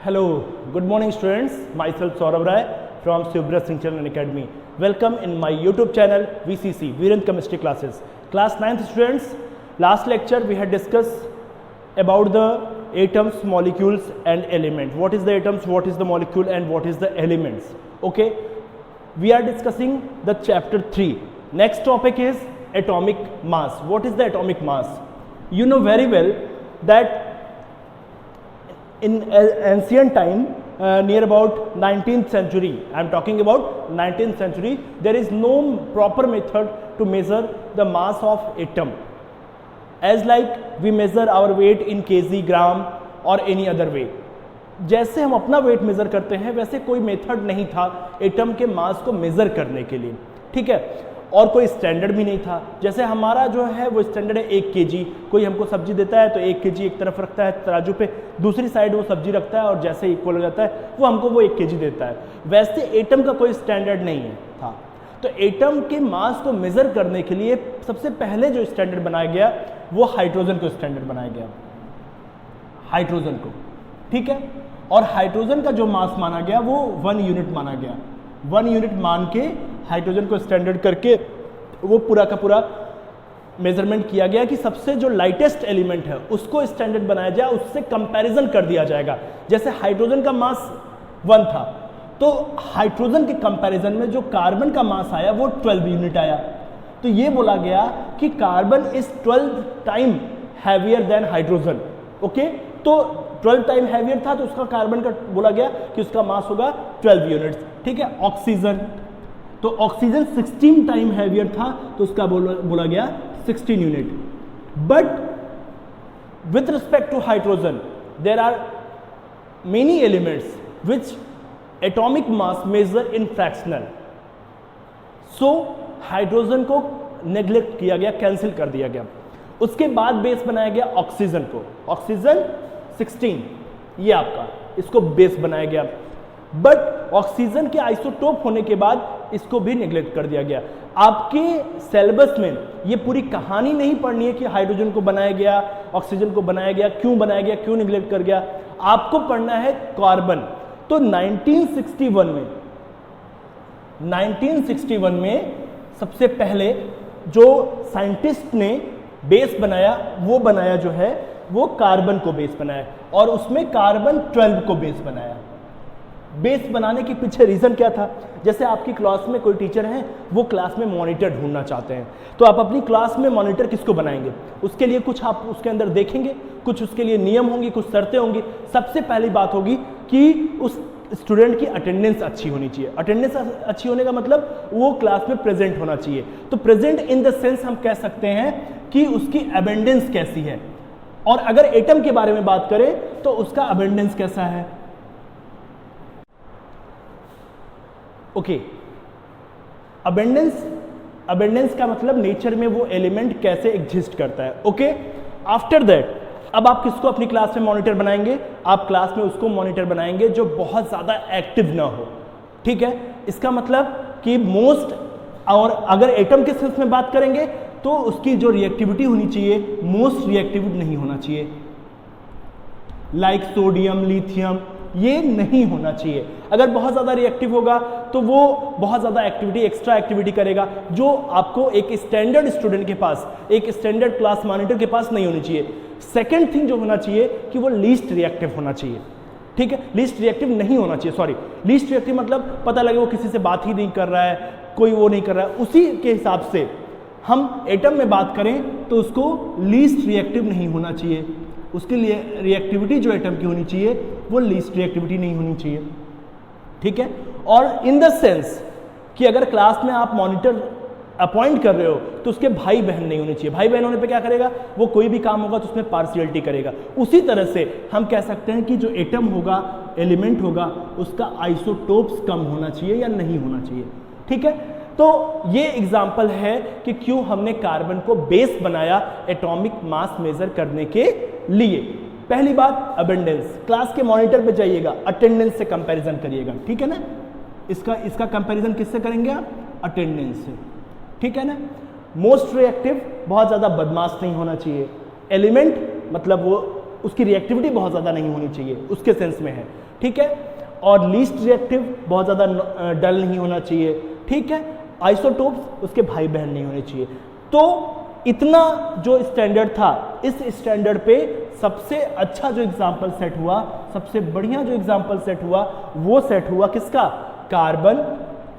Hello, good morning students. Myself Saurabh Rai from Subra Singh Channel Academy. Welcome in my YouTube channel VCC, Virendra Chemistry Classes. Class 9th students, last lecture we had discussed about the atoms, molecules and elements. What is the atoms, what is the molecule and what is the elements. Okay, we are discussing the chapter 3. Next topic is atomic mass. What is the atomic mass? You know very well that in ancient time, near about 19th century, I am talking about 19th century, there is no proper method to measure the mass of atom. As like we measure our weight in kg, gram or any other way. जैसे हम अपना weight measure करते हैं वैसे कोई method नहीं था atom के मास को मेज़र करने के लिए, ठीक है, और कोई स्टैंडर्ड भी नहीं था. जैसे हमारा जो है वो स्टैंडर्ड है 1 kg. कोई हमको सब्जी देता है तो 1 kg एक तरफ रखता है तराजू पे, दूसरी साइड वो सब्जी रखता है और जैसे इक्वल हो जाता है वो हमको वो 1 kg देता है. वैसे एटम का कोई स्टैंडर्ड नहीं है था. तो एटम के मास को मेज़र करने के लिए सबसे पहले जो स्टैंडर्ड बनाया गया वो हाइड्रोजन को स्टैंडर्ड बनाया गया, हाइड्रोजन को, ठीक है. और हाइड्रोजन का जो मास माना गया वो 1 यूनिट माना गया. 1 यूनिट मान के हाइड्रोजन को स्टैंडर्ड करके वो पूरा का पूरा मेजरमेंट किया गया कि सबसे जो लाइटेस्ट एलिमेंट है उसको स्टैंडर्ड बनाया जाए, उससे कंपैरिजन कर दिया जाएगा. जैसे हाइड्रोजन का मास 1 था तो हाइड्रोजन के कंपैरिजन में जो कार्बन का मास आया वो 12 यूनिट आया. तो ये बोला गया कि carbon is 12 time heavier than hydrogen. Okay, तो 12 टाइम हैवियर था तो उसका कार्बन का बोला गया कि उसका मास होगा 12 यूनिट्स, ठीक है. ऑक्सीजन, तो ऑक्सीजन 16 टाइम हैवियर था तो उसका बोला गया 16 unit. But with respect to hydrogen there are many elements which atomic mass measure in fractional. So hydrogen को नेग्लेक्ट किया गया, कैंसिल कर दिया गया. उसके बाद बेस बनाया गया ऑक्सीजन को. ऑक्सीजन 16 ये आपका, इसको बेस बनाया गया. बट ऑक्सीजन के आइसोटोप होने के बाद इसको भी नेग्लेक्ट कर दिया गया. आपके सिलेबस में ये पूरी कहानी नहीं पढ़नी है कि हाइड्रोजन को बनाया गया, ऑक्सीजन को बनाया गया, क्यों बनाया गया, क्यों नेग्लेक्ट कर गया. आपको पढ़ना है कार्बन. तो 1961 में सबसे पहले जो साइंटिस्ट ने बेस बनाया वो बनाया जो है वो कार्बन को बेस बनाया और उसमें कार्बन 12 को बेस बनाया. बेस बनाने के पीछे रीजन क्या था? जैसे आपकी क्लास में कोई टीचर है, वो क्लास में मॉनिटर ढूंढना चाहते हैं, तो आप अपनी क्लास में मॉनिटर किसको बनाएंगे? उसके लिए कुछ आप उसके अंदर देखेंगे, कुछ उसके लिए नियम होंगे, कुछ शर्तें होंगी. सबसे पहली बात होगी कि उस स्टूडेंट की अटेंडेंस अच्छी होनी चाहिए. अटेंडेंस अच्छी होने का मतलब वो क्लास में प्रेजेंट होना चाहिए. तो प्रेजेंट इन द सेंस हम कह सकते हैं कि उसकी अबेंडेंस कैसी है. और अगर एटम के बारे में बात करें तो उसका अबेंडेंस कैसा है. ओके, अबेंडेंस का मतलब नेचर में वो एलिमेंट कैसे एग्जिस्ट करता है. ओके, आफ्टर दैट अब आप किसको अपनी क्लास में मॉनिटर बनाएंगे? आप क्लास में उसको मॉनिटर बनाएंगे जो बहुत ज़्यादा एक्टिव ना हो, ठीक है. इसका मतलब कि मोस्ट, और अगर एटम के सेंस में बात करेंगे तो उसकी जो रिएक्टिविटी होनी चाहिए मोस्ट रिएक्टिव नहीं होना चाहिए. लाइक सोडियम, लिथियम, ये नहीं होना चाहिए. अगर बहुत ज़्यादा रिएक्टिव होगा तो वो बहुत ज़्यादा एक्टिविटी, एक्स्ट्रा एक्टिविटी करेगा जो आपको एक स्टैंडर्ड स्टूडेंट के पास, एक स्टैंडर्ड क्लास मॉनिटर के पास नहीं होनी चाहिए. सेकंड थिंग जो होना चाहिए कि वो लीस्ट रिएक्टिव होना चाहिए, ठीक है. लीस्ट रिएक्टिव नहीं होना चाहिए, सॉरी, लीस्ट रिएक्टिव मतलब पता लगे वो किसी से बात ही नहीं कर रहा है, कोई वो नहीं कर रहा है. उसी के हिसाब से हम एटम में बात करें तो उसको लीस्ट रिएक्टिव नहीं होना चाहिए. उसके लिए रिएक्टिविटी जो एटम की होनी चाहिए वो लीस्ट रिएक्टिविटी नहीं होनी चाहिए, ठीक है. और इन द सेंस कि अगर क्लास में आप मॉनिटर अपॉइंट कर रहे हो तो उसके भाई बहन नहीं होने चाहिए. भाई बहन होने पे क्या करेगा? वो कोई भी काम होगा तो उसमें पार्शियलिटी करेगा. उसी तरह से हम कह सकते हैं कि जो एटम होगा, एलिमेंट होगा, उसका आइसोटोप्स कम होना चाहिए या नहीं होना चाहिए, ठीक है. तो ये एग्जाम्पल है कि क्यों हमने कार्बन को बेस बनाया एटॉमिक मास मेजर करने के लिए. पहली बात अबेंडेंस. क्लास के मॉनिटर पे जाइएगा, अटेंडेंस से कंपैरिजन करिएगा, ठीक है ना. इसका कंपैरिजन किससे करेंगे आप? अटेंडेंस से, ठीक है ना. मोस्ट रिएक्टिव, बहुत ज़्यादा बदमाश नहीं होना चाहिए. एलिमेंट मतलब वो उसकी रिएक्टिविटी बहुत ज़्यादा नहीं होनी चाहिए, उसके सेंस में है, ठीक है। और लीस्ट रिएक्टिव, बहुत ज़्यादा डल नहीं होना चाहिए, ठीक है। आइसोटोप्स उसके भाई बहन नहीं होने चाहिए। तो इतना जो स्टैंडर्ड था, इस स्टैंडर्ड पे सबसे अच्छा जो एग्जाम्पल सेट हुआ, सबसे बढ़िया जो एग्जाम्पल सेट हुआ, वो सेट हुआ किसका? कार्बन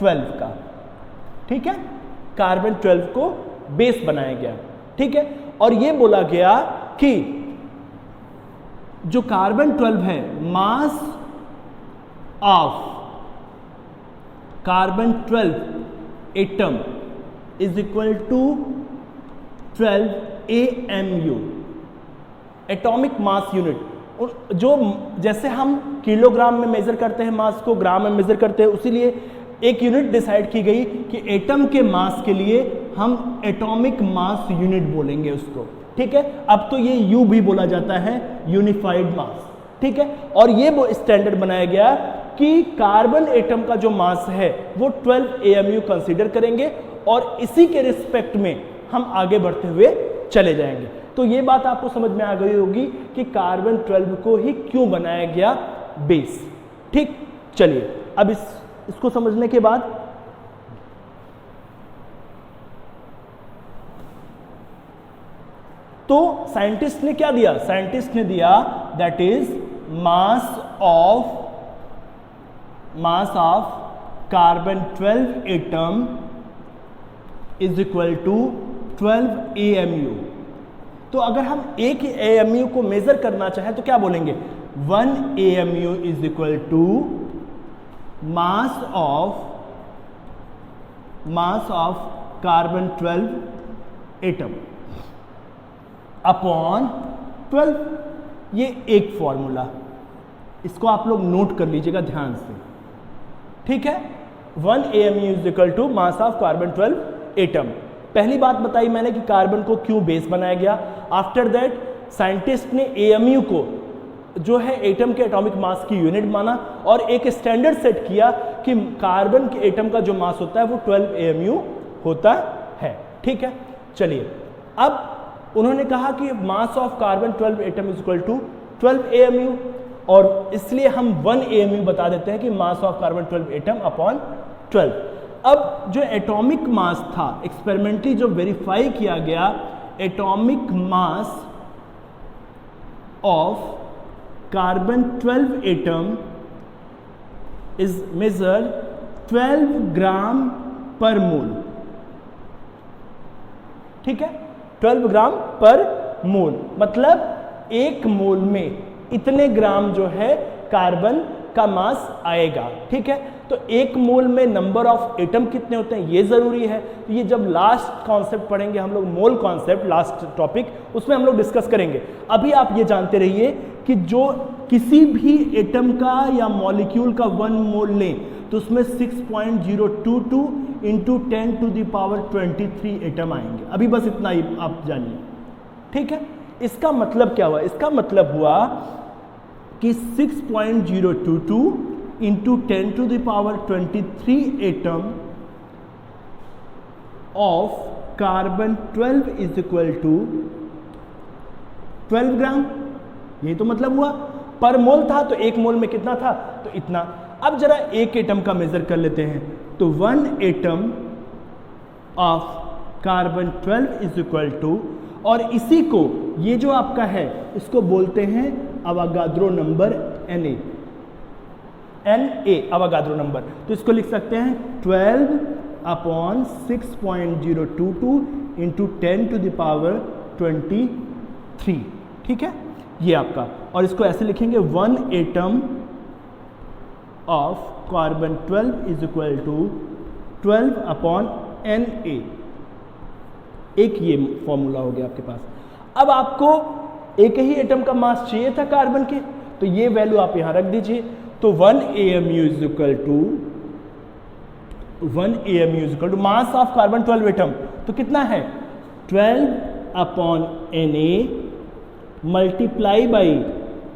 12 का, ठीक है। कार्बन 12 को बेस बनाया गया, ठीक है। और ये बोला गया कि जो कार्बन 12 है, mass of carbon 12 atom is equal to 12 AMU, atomic mass unit. जो जैसे हम किलोग्राम में मेजर करते हैं मास को, ग्राम में मेजर करते हैं, उसीलिए एक यूनिट डिसाइड की गई कि एटम के मास के लिए हम एटॉमिक मास यूनिट बोलेंगे उसको, ठीक है। अब तो ये यू भी बोला जाता है, यूनिफाइड मास, ठीक है। और ये वो स्टैंडर्ड बनाया गया कि कार्बन एटम का जो मास है वो 12 AMU कंसीडर करेंगे और इसी के रिस्पेक्ट में हम आगे बढ़ते हुए चले जाएंगे। तो ये बात आपको समझ में आ गई होगी कि कार्बन 12 को ही क्यों बनाया गया बेस, ठीक। चलिए अब इसको समझने के बाद तो साइंटिस्ट ने क्या दिया? साइंटिस्ट ने दिया that is mass of carbon 12 atom is equal to 12 AMU। तो अगर हम एक AMU को मेजर करना चाहें तो क्या बोलेंगे? 1 AMU is equal to mass of carbon 12 atom upon 12। ये एक फॉर्मूला, इसको आप लोग नोट कर लीजिएगा ध्यान से, ठीक है। 1 AMU is equal to mass of carbon 12 atom. पहली बात बताई मैंने कि कार्बन को क्यों बेस बनाया गया। आफ्टर दैट साइंटिस्ट ने AMU को जो है एटम के एटॉमिक मास की यूनिट माना और एक स्टैंडर्ड सेट किया कि कार्बन के एटम का जो मास होता है वो 12 AMU होता है, ठीक है। चलिए अब उन्होंने कहा कि mass of carbon 12 atom is equal to 12 AMU और इसलिए हम 1 AMU बता देते हैं कि mass of carbon 12 atom upon 12। अब जो एटॉमिक मास था, एक्सपेरिमेंटली जो वेरीफाई किया गया, atomic mass of carbon 12 atom is measured 12 gram per मोल, ठीक है। 12 ग्राम पर मोल मतलब एक मोल में इतने ग्राम जो है कार्बन का मास आएगा, ठीक है। तो एक मोल में नंबर ऑफ एटम कितने होते हैं ये जरूरी है। तो ये जब लास्ट कॉन्सेप्ट पढ़ेंगे हम लोग, मोल कॉन्सेप्ट, लास्ट टॉपिक, उसमें हम लोग डिस्कस करेंगे। अभी आप ये जानते रहिए कि जो किसी भी एटम का या मॉलिक्यूल का 1 मोल लें तो उसमें 6.022 into 10 to the power 23 atom आएंगे। अभी बस इतना ही आप जानिए, ठीक है। इसका मतलब क्या हुआ? इसका मतलब हुआ कि 6.022 into 10 to the power 23 atom of carbon 12 is equal to 12 gram. यही तो मतलब हुआ। पर मोल था तो एक मोल में कितना था? तो इतना। अब जरा एक एटम का मेजर कर लेते हैं तो 1 atom of carbon 12 is equal to, और इसी को ये जो आपका है इसको बोलते हैं Avogadro number Na Avogadro number. तो इसको लिख सकते हैं 12 upon 6.022 into 10 to the power 23, ठीक है। ये आपका, और इसको ऐसे लिखेंगे 1 atom of carbon 12 is equal to 12 upon Na। एक ये फॉर्मूला हो गया आपके पास। अब आपको एक ही एटम का मास चाहिए था कार्बन के, तो ये वैल्यू आप यहां रख दीजिए। तो 1 AMU is equal to mass of carbon 12 atom, तो कितना है? 12 अपॉन Na मल्टीप्लाई बाई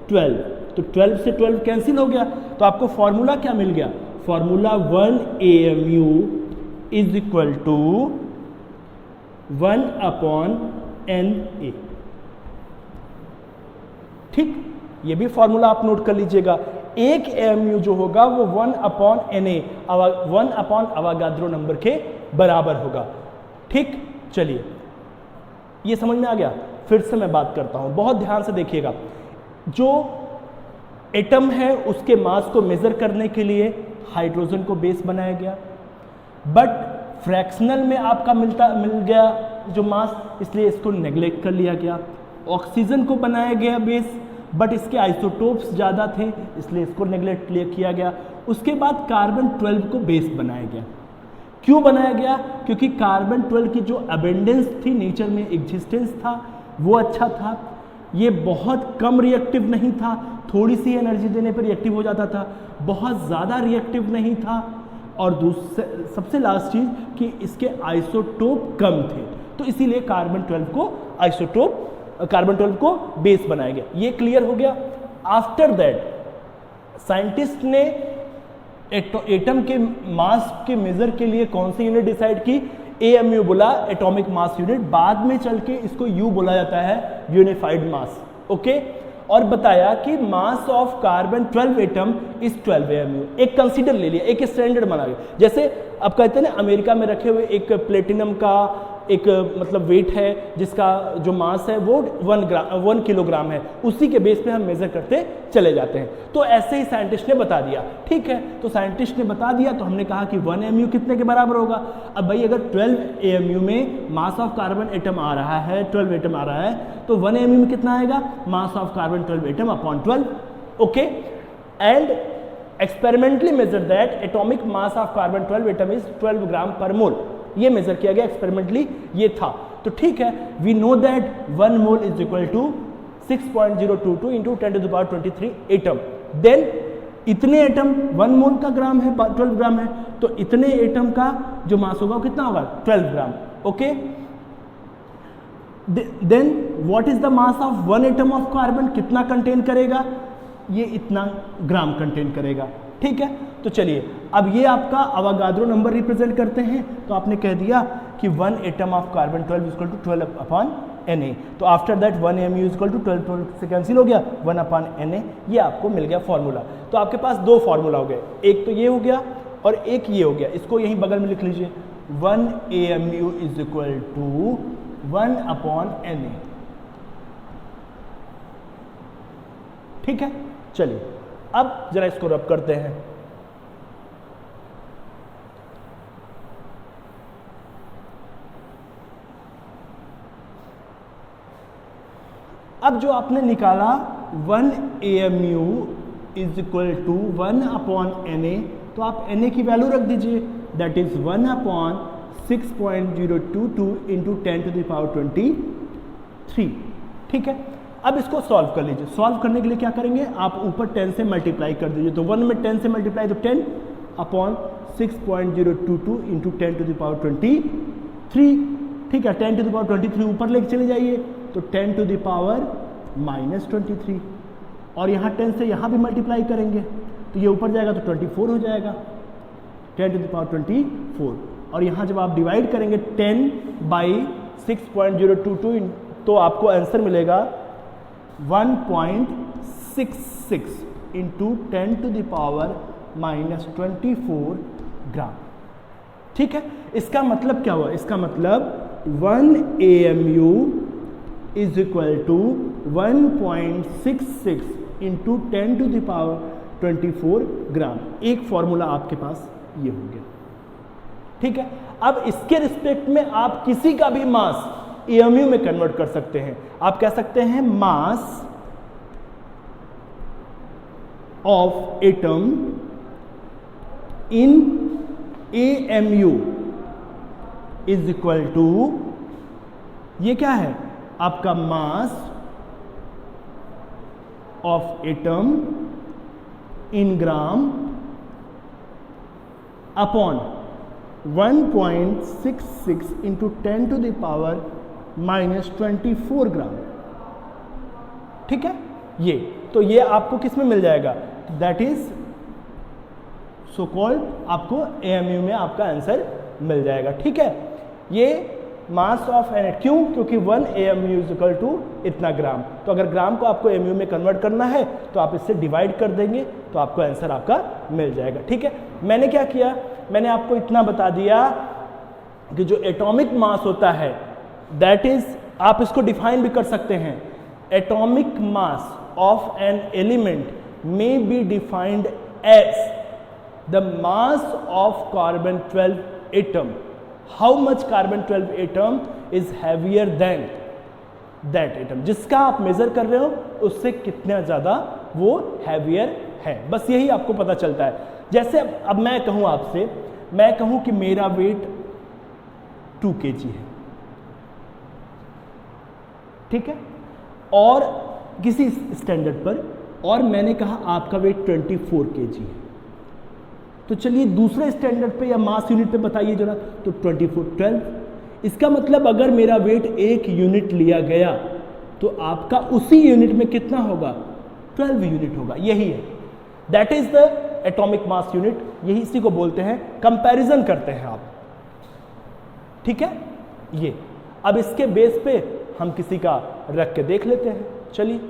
12। तो 12 से 12 कैंसिल हो गया, तो आपको फॉर्मूला क्या मिल गया? Formula 1 AMU is equal to 1 upon Na। ठीक, ये भी फॉर्मूला आप नोट कर लीजिएगा। एक एएमयू जो होगा वो 1/Na 1 अवागाद्रो नंबर के बराबर होगा। ठीक, चलिए ये समझ में आ गया। फिर से मैं बात करता हूं, बहुत ध्यान से देखिएगा। जो एटम है उसके मास को मेजर करने के लिए हाइड्रोजन को बेस बनाया गया, बट फ्रैक्शनल में आपका मिल गया जो मास, इसलिए इसको नेग्लेक्ट कर लिया गया। ऑक्सीजन को बनाया गया बेस, बट इसके आइसोटोप्स ज़्यादा थे, इसलिए इसको नेग्लेक्ट किया गया। उसके बाद कार्बन 12 को बेस बनाया गया। क्यों बनाया गया? क्योंकि कार्बन 12 की जो अबेंडेंस थी, नेचर में एग्जिस्टेंस था, वो अच्छा था। ये बहुत कम रिएक्टिव नहीं था, थोड़ी सी एनर्जी देने पर रिएक्टिव हो जाता था, बहुत ज़्यादा रिएक्टिव नहीं था, और सबसे लास्ट चीज़ कि इसके आइसोटोप कम थे, तो इसीलिए कार्बन 12 को बेस बनाया गया। ये क्लियर हो गया। आफ्टर दैट साइंटिस्ट ने एटम के मास के मेजर के लिए कौन सी यूनिट डिसाइड की? एएमयू बोला, एटॉमिक मास यूनिट। बाद में चल के इसको यू बोला जाता है, यूनिफाइड मास। ओके, और बताया कि mass of carbon 12 atom is 12 AMU. एक कंसीडर ले लिया, एक स्टैंडर्ड बना लिया। जैसे आप कहते हैं ना, अमेरिका में रखे हुए एक प्लेटिनम का एक मतलब वेट है जिसका जो मास है वो 1 किलोग्राम है, उसी के बेस पे हम मेजर करते चले जाते हैं। तो ऐसे ही साइंटिस्ट ने बता दिया। ठीक है, तो साइंटिस्ट ने बता दिया तो हमने कहा कि 1 एमयू कितने के बराबर होगा। अब भाई अगर 12 एएमयू में मास ऑफ कार्बन एटम आ रहा है, 12 एटम आ रहा है, तो 1 एमयू में कितना आएगा? Mass of carbon 12 atom upon 12। Okay, and experimentally measure that atomic mass of carbon 12 atom is 12 gram per mole. ये मेजर किया गया एक्सपेरिमेंटली, ये था। तो ठीक है, we know that 1 mole is equal to 6.022 into 10⁻23 atom. Then इतने atom, 1 mole का ग्राम है, 12 ग्राम है, तो इतने एटम का जो मास होगा वो कितना होगा? 12 gram. Okay, then what is the mass of 1 atom of carbon? कितना कंटेन करेगा? ये इतना ग्राम कंटेन करेगा। ठीक है, तो चलिए अब ये आपका अवागाद्रो नंबर रिप्रेजेंट करते हैं। तो आपने कह दिया कि 1 atom of carbon 12 equal to 12 upon Na। तो after that 1 mu equal to 12 से कैंसिल हो गया, 1 अपॉन Na। ये आपको मिल गया फॉर्मूला। तो आपके पास दो फॉर्मूला हो गए, एक तो ये हो गया और एक ये हो गया। इसको यहीं बगल में लिख लीजिए, 1 AMU is equal to 1 upon Na। ठीक है, चलिए अब जरा इसको रब करते हैं। अब जो आपने निकाला 1 AMU is equal to 1 upon Na, तो आप Na की वैल्यू रख दीजिए, दैट इज 1 अपॉन 6.022 इंटू 10⁻23। ठीक है, अब इसको सॉल्व कर लीजिए। सॉल्व करने के लिए क्या करेंगे, आप ऊपर 10 से मल्टीप्लाई कर दीजिए। तो 1 में 10 से मल्टीप्लाई, तो 10 अपॉन 6.022 इंटू 10⁻23। ठीक है, 10⁻23 ऊपर लेके चले जाइए, तो 10⁻⁻23, और यहाँ 10 से यहाँ भी मल्टीप्लाई करेंगे तो ये ऊपर जाएगा तो 24 हो जाएगा, 10⁻24। और यहाँ जब आप डिवाइड करेंगे 10/6.022, तो आपको आंसर मिलेगा 1.66 इंटू 10⁻⁻24 ग्राम। ठीक है, इसका मतलब क्या हुआ? इसका मतलब 1 AMU is equal to 1.66 into 10⁻24 gram. एक फॉर्मूला आपके पास ये हो गया। ठीक है, अब इसके रिस्पेक्ट में आप किसी का भी मास AMU में कन्वर्ट कर सकते हैं। आप कह सकते हैं mass of atom in AMU is equal to, ये क्या है आपका mass of atom in gram upon 1.66 into 10⁻⁻24 gram. ठीक है, ये तो ये आपको किस में मिल जाएगा? दैट इज सो कॉल्ड, आपको AMU में आपका आंसर मिल जाएगा। ठीक है, ये मास ऑफ एन, क्यों? क्योंकि 1 AMU इज इक्वल टू इतना ग्राम। तो अगर ग्राम को आपको MU में कन्वर्ट करना है तो आप इससे डिवाइड कर देंगे तो आपको आंसर आपका मिल जाएगा। ठीक है, मैंने क्या किया, मैंने आपको इतना बता दिया कि जो एटॉमिक मास होता है दैट इज, आप इसको डिफाइन भी कर सकते हैं, atomic mass of an element may be defined as the mass of carbon 12 atom, how much carbon 12 atom is heavier than that atom, जिसका आप मेजर कर रहे हो उससे कितना ज्यादा वो हैवियर है। बस यही आपको पता चलता है। जैसे अब मैं कहूं आपसे, मैं कहूं कि मेरा वेट 2 kg है, ठीक है, और किसी स्टैंडर्ड पर, और मैंने कहा आपका वेट 24 kg है, तो चलिए दूसरे स्टैंडर्ड पे या मास यूनिट पे बताइए जरा, तो 12। इसका मतलब अगर मेरा वेट 1 यूनिट लिया गया तो आपका उसी यूनिट में कितना होगा, 12 यूनिट होगा। यही है, that is the atomic mass unit, यही इसी को बोलते हैं, कंपैरिजन करते हैं आप। ठीक है, ये अब इसके बेस पे हम किसी का रख के देख लेते हैं। चलिए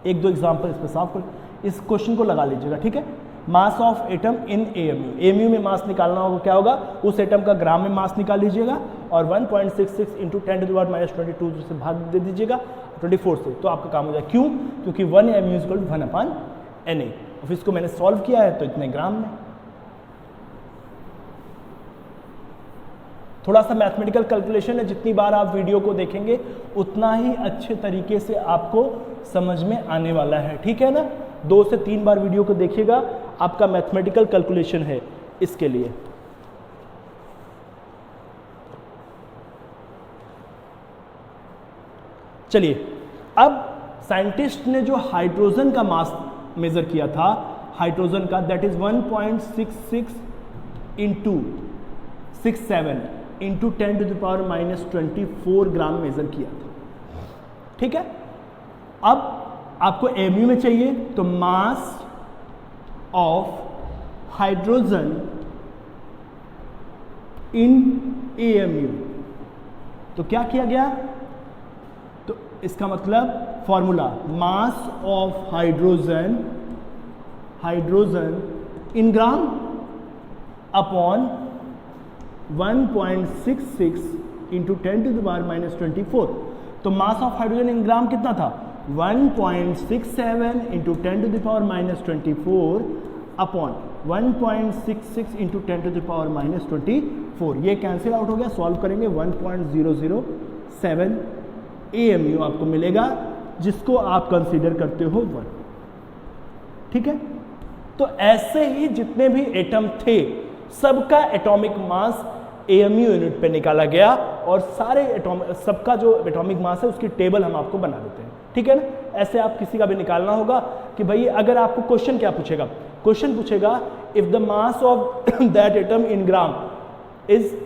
1-2 एग्जांपल इस पे साफ कर, इस क्वेश्चन को लगा लीजिएगा। ठीक है, mass of atom in AMU, AMU में मास निकालना होगा, क्या होगा, उस एटम का ग्राम में मास निकाल लीजिएगा और 1.66 इंटू 10⁻²2 से भाग दे दीजिएगा 24 से, तो आपका काम हो जाए। क्यों? क्योंकि 1 AMU is equal to 1/Na। और इसको मैंने सॉल्व किया है तो इतने ग्राम में। थोड़ा सा मैथमेटिकल कैलकुलेशन है, जितनी बार आप वीडियो को देखेंगे उतना ही अच्छे तरीके से आपको समझ में आने वाला है। ठीक है ना, 2 से 3 बार वीडियो को देखिएगा, आपका मैथमेटिकल कैलकुलेशन है इसके लिए। चलिए, अब साइंटिस्ट ने जो हाइड्रोजन का मास मेजर किया था, हाइड्रोजन का, that is 1.66 into 67 into 10⁻⁻24 gram measure किया था। ठीक है, अब आपको MU में चाहिए, तो mass of hydrogen in AMU, तो क्या किया गया, तो इसका मतलब formula, mass of hydrogen in gram upon 1.66 into 10⁻⁻24। तो मास ऑफ हाइड्रोजन इन ग्राम कितना था, 1.67 इंटू 10⁻⁻24 अपॉन 1.66 इंटू 10⁻⁻24। ये कैंसिल आउट हो गया, सॉल्व करेंगे 1.007 AMU आपको मिलेगा, जिसको आप कंसीडर करते हो 1। ठीक है, तो ऐसे ही जितने भी एटम थे सबका एटॉमिक मास AMU यूनिट पे निकाला गया, और सारे सबका जो एटॉमिक मास है उसकी टेबल हम आपको बना देते हैं। ठीक है ना, ऐसे आप किसी का भी निकालना होगा कि भाई, अगर आपको क्वेश्चन क्या पूछेगा, क्वेश्चन पूछेगा if the mass of that atom in gram is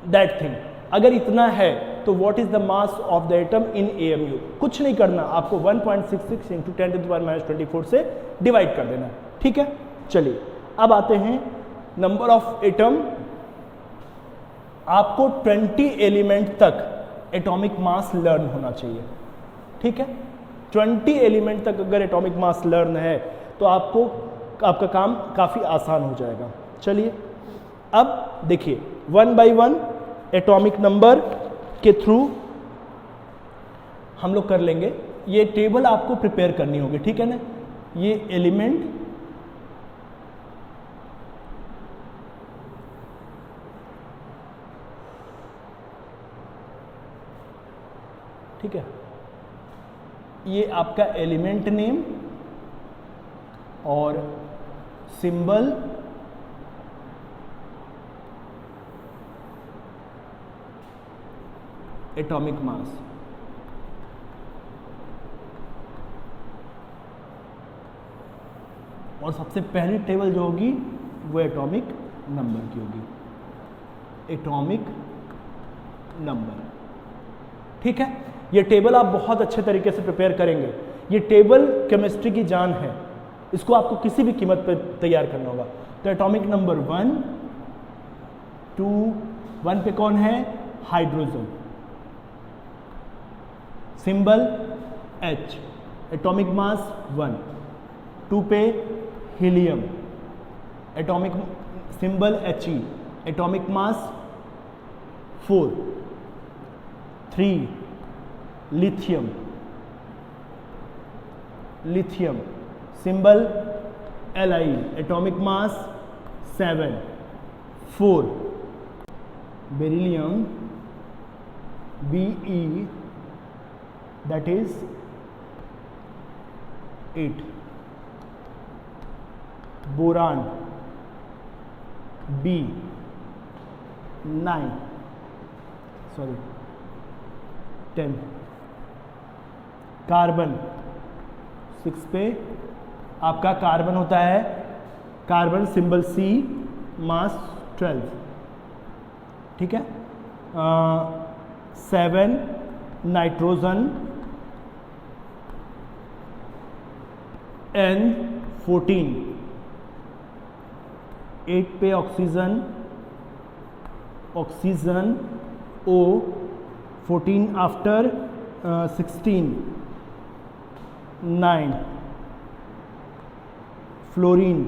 that thing, अगर इतना है तो what is the mass of the atom in AMU। कुछ नहीं करना, आपको 1.66 इंटू 10⁻⁻24 से डिवाइड कर देना। ठीक है, चलिए अब आते हैं नंबर ऑफ एटम। आपको 20 एलिमेंट तक एटॉमिक मास लर्न होना चाहिए। ठीक है, 20 एलिमेंट तक अगर एटॉमिक मास लर्न है तो आपका काम काफ़ी आसान हो जाएगा। चलिए अब देखिए, 1 by 1 एटॉमिक नंबर के थ्रू हम लोग कर लेंगे। ये टेबल आपको प्रिपेयर करनी होगी, ठीक है ना, ये एलिमेंट, ठीक है, ये आपका एलिमेंट नेम और सिंबल, एटॉमिक मास, और सबसे पहली टेबल जो होगी वो एटॉमिक नंबर की होगी, एटॉमिक नंबर। ठीक है, ये टेबल आप बहुत अच्छे तरीके से प्रिपेयर करेंगे। ये टेबल केमिस्ट्री की जान है, इसको आपको किसी भी कीमत पर तैयार करना होगा। तो एटॉमिक नंबर 1, 2, 1 पे कौन है, hydrogen, symbol H, atomic mass 1, 2 पे helium, atomic symbol He, atomic mass 4, 3 lithium, lithium symbol Li, atomic mass 7, 4 beryllium Be, that is 8, boron B 9, sorry 10, carbon 6 पे आपका कार्बन होता है, कार्बन सिंबल C, मास 12, ठीक है। 7 नाइट्रोजन N 14, 8 पे oxygen, oxygen O 14 after 16, 9 fluorine,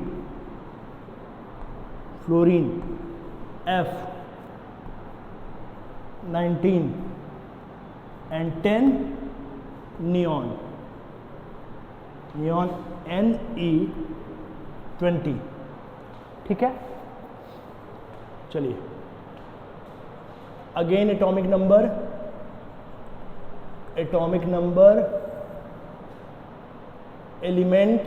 fluorine F 19 and 10 neon, neon Ne 20, ठीक है। चलिए again atomic number, atomic number element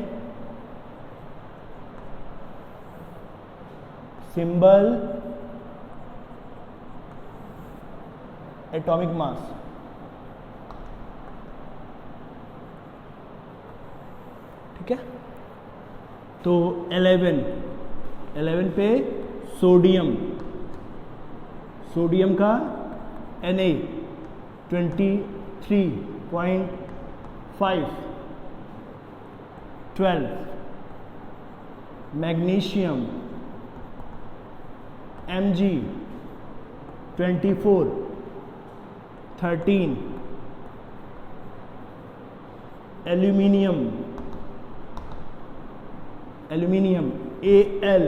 symbol atomic mass, ठीक है। तो 11 पे सोडियम, सोडियम का Na 23.5, 12 magnesium Mg 24, 13 aluminium, aluminium Al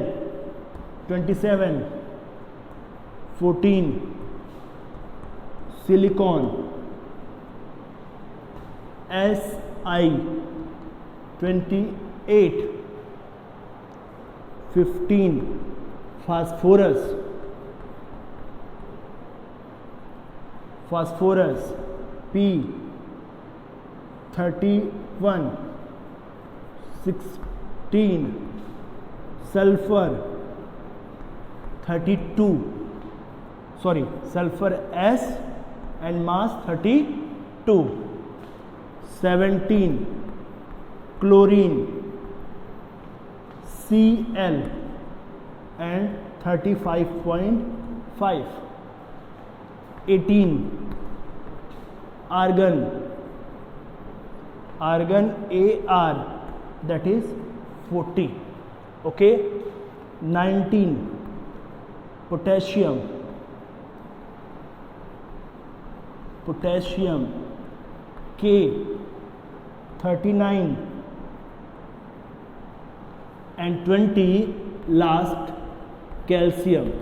27, 14 silicon Si 28, 15 phosphorus, phosphorus P 31, 16 sulphur 32, sorry sulphur S and mass 32, 17 chlorine Cl and 35.5, 18 argon, argon Ar, that is 40, okay। 19 potassium, potassium K 39 and 20 last calcium,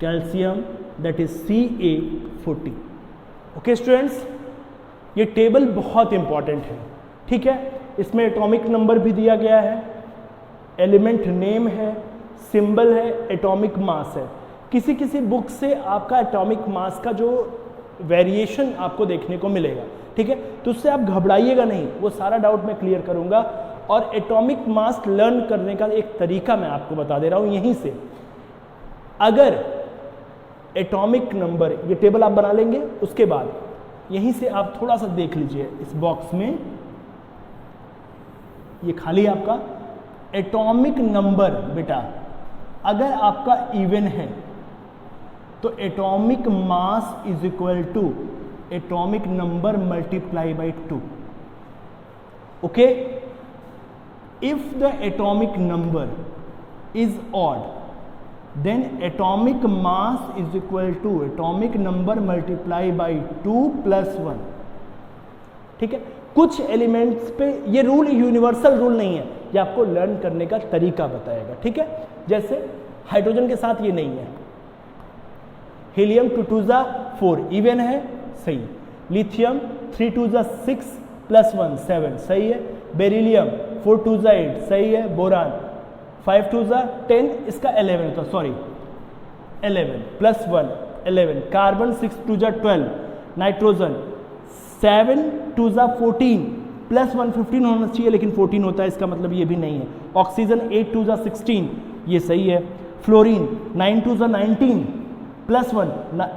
calcium that is Ca 40, okay students. ये table बहुत important है, ठीक है। इसमें atomic number भी दिया गया है, एलिमेंट नेम है, सिंबल है, एटॉमिक मास है। किसी किसी बुक से आपका एटॉमिक मास का जो वेरिएशन आपको देखने को मिलेगा, ठीक है। तो उससे आप घबराइएगा नहीं, वो सारा डाउट मैं क्लियर करूंगा। और एटॉमिक मास लर्न करने का एक तरीका मैं आपको बता दे रहा हूं यहीं से। अगर एटॉमिक नंबर, ये टेबल आप बना लेंगे, उसके बाद यहीं से आप थोड़ा सा देख लीजिए इस बॉक्स में, ये खाली आपका एटॉमिक नंबर बेटा अगर आपका इवन है तो atomic mass is equal to atomic number multiply by 2, okay. If the atomic number is odd, then atomic mass is equal to atomic number multiply by 2 + 1। ठीक है, कुछ एलिमेंट्स पे ये रूल यूनिवर्सल रूल नहीं है, ये आपको लर्न करने का तरीका बताएगा। ठीक है, जैसे हाइड्रोजन के साथ ये नहीं है, हीलियम 2 2 4 इवन है, सही। लिथियम 3 2 6 + 1 7 सही है। बेरिलियम 4 2 8 सही है। बोरान 5 2 10 इसका 11 होता, सॉरी 11 + 1 11। कार्बन 6 2 12। नाइट्रोजन 7 2 14 + 1 15 होना चाहिए, लेकिन 14 होता है, इसका मतलब ये भी नहीं है। ऑक्सीजन 8 2 16 ये सही है। फ्लोरीन 9 2 19 + 1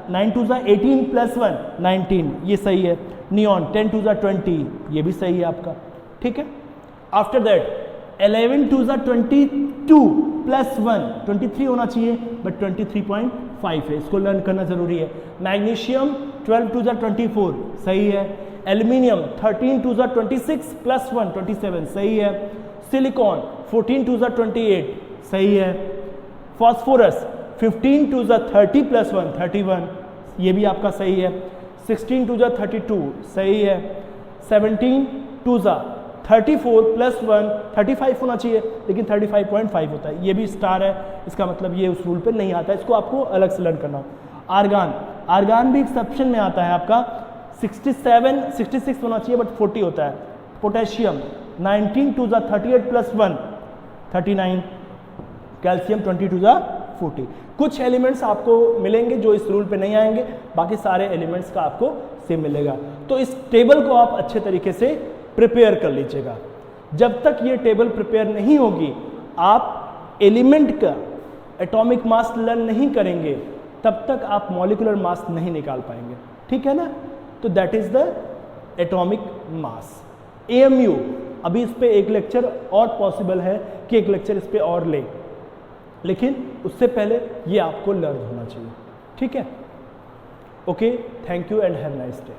9 2 18 + 1 19 ये सही है। नियॉन 10 2 20 ये भी सही है आपका। ठीक है, आफ्टर दैट 11 2 22 + 1 23 होना चाहिए, बट 23.5 है, इसको लर्न करना जरूरी है। मैग्नीशियम 12 2 24 सही है। एल्यूमिनियम 13 2 26 + 1 27 सही है। सिलिकॉन 14 2 28 सही है। फॉस्फोरस 15 2 30 + 1 31 ये भी आपका सही है। 16 2 32 सही है। 17 2 34 + 1 35 होना चाहिए, लेकिन 35.5 होता है, ये भी स्टार है, इसका मतलब ये उस रूल पे नहीं आता है, इसको आपको अलग से लर्न करना हो। आर्गान भी एक्सेप्शन में आता है आपका, 67 66 होना चाहिए, बट 40 होता है। पोटेशियम 19 2 38 + 1 39। कैल्शियम 20 2 40। कुछ एलिमेंट्स आपको मिलेंगे जो इस रूल पे नहीं आएंगे, बाकी सारे एलिमेंट्स का आपको सेम मिलेगा। तो इस टेबल को आप अच्छे तरीके से प्रिपेयर कर लीजिएगा। जब तक ये टेबल प्रिपेयर नहीं होगी, आप एलिमेंट का एटॉमिक मास लर्न नहीं करेंगे, तब तक आप मॉलिक्यूलर मास नहीं निकाल पाएंगे। ठीक है ना, तो that is the atomic mass. AMU अभी इस पे एक लेक्चर और पॉसिबल है कि एक लेक्चर इस पे और ले, लेकिन उससे पहले ये आपको लर्न होना चाहिए। ठीक है, okay, thank you and have nice day.